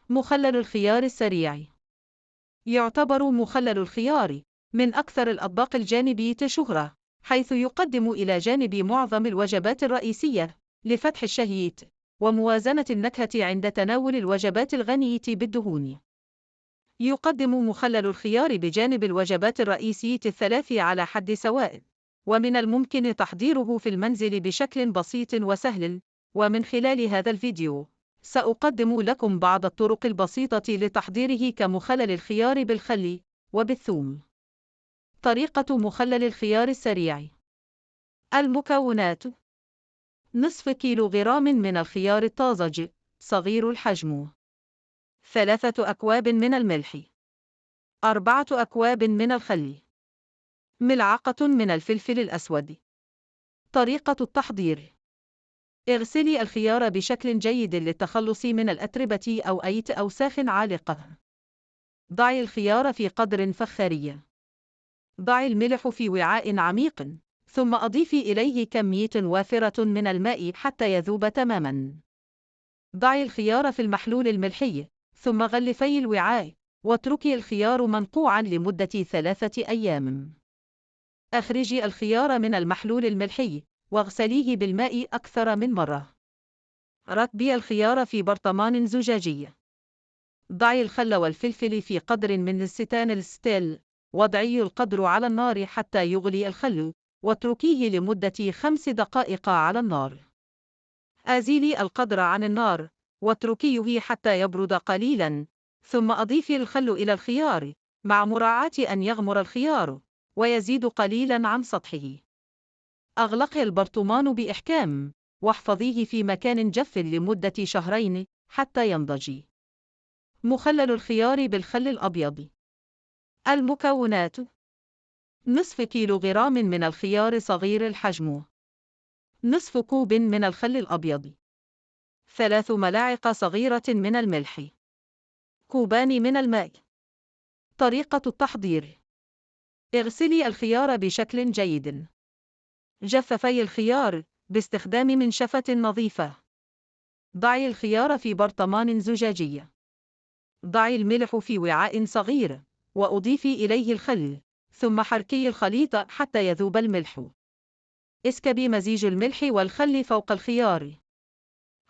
مخلل الخيار السريع. يعتبر مخلل الخيار من أكثر الأطباق الجانبية شهرة، حيث يقدم إلى جانب معظم الوجبات الرئيسية لفتح الشهية وموازنة النكهة عند تناول الوجبات الغنية بالدهون. يقدم مخلل الخيار بجانب الوجبات الرئيسية الثلاث على حد سواء، ومن الممكن تحضيره في المنزل بشكل بسيط وسهل. ومن خلال هذا الفيديو سأقدم لكم بعض الطرق البسيطة لتحضيره كمخلل الخيار بالخل وبالثوم. طريقة مخلل الخيار السريع. المكونات: نصف كيلوغرام من الخيار الطازج صغير الحجم، 3 أكواب من الملح، 4 أكواب من الخل، ملعقة من الفلفل الأسود. طريقة التحضير: اغسلي الخيار بشكل جيد للتخلص من الأتربة أو أي أوساخ عالقة. ضعي الخيار في قدر فخاري. ضعي الملح في وعاء عميق، ثم أضيفي إليه كمية وافرة من الماء حتى يذوب تماماً. ضعي الخيار في المحلول الملحي، ثم غلفي الوعاء، واتركي الخيار منقوعاً لمدة 3 أيام. أخرجي الخيار من المحلول الملحي، واغسليه بالماء أكثر من مرة. ركبي الخيار في برطمان زجاجي. ضعي الخل والفلفل في قدر من ستانلس ستيل، وضعي القدر على النار حتى يغلي الخل، واتركيه لمدة 5 دقائق على النار. أزيلي القدر عن النار، واتركيه حتى يبرد قليلاً، ثم أضيفي الخل إلى الخيار، مع مراعاة أن يغمر الخيار ويزيد قليلاً عن سطحه. أغلقي البرطمان بإحكام، واحفظيه في مكان جاف لمدة 2 شهرين حتى ينضج. مخلل الخيار بالخل الأبيض. المكونات: نصف كيلوغرام من الخيار صغير الحجم، نصف كوب من الخل الأبيض، 3 ملاعق صغيرة من الملح، كوبان من الماء. طريقة التحضير: اغسلي الخيار بشكل جيد. جففي الخيار باستخدام منشفة نظيفة. ضعي الخيار في برطمان زجاجي. ضعي الملح في وعاء صغير، وأضيفي إليه الخل، ثم حركي الخليط حتى يذوب الملح. اسكبي مزيج الملح والخل فوق الخيار.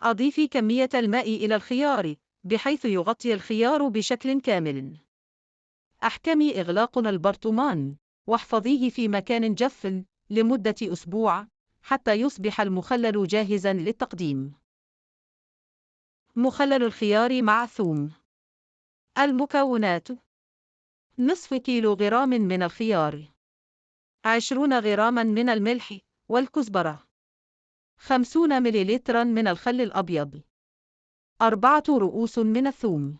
أضيفي كمية الماء إلى الخيار بحيث يغطي الخيار بشكل كامل. أحكمي إغلاق البرطمان، واحفظيه في مكان جاف لمدة أسبوع حتى يصبح المخلل جاهزاً للتقديم. مخلل الخيار مع الثوم. المكونات: نصف كيلوغرام من الخيار، 20 غراما من الملح والكزبرة، 50 مليلترا من الخل الأبيض، 4 رؤوس من الثوم،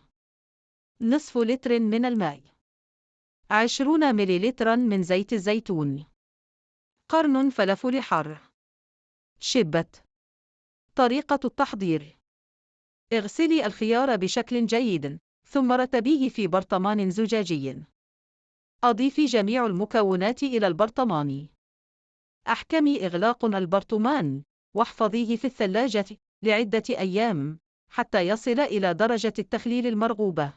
نصف لتر من الماء، 20 مليلترا من زيت الزيتون، قرن فلفل حار، شبت. طريقة التحضير: اغسلي الخيار بشكل جيد، ثم رتبيه في برطمان زجاجي. أضيفي جميع المكونات إلى البرطمان. أحكمي إغلاق البرطمان، واحفظيه في الثلاجة لعدة أيام حتى يصل إلى درجة التخليل المرغوبة.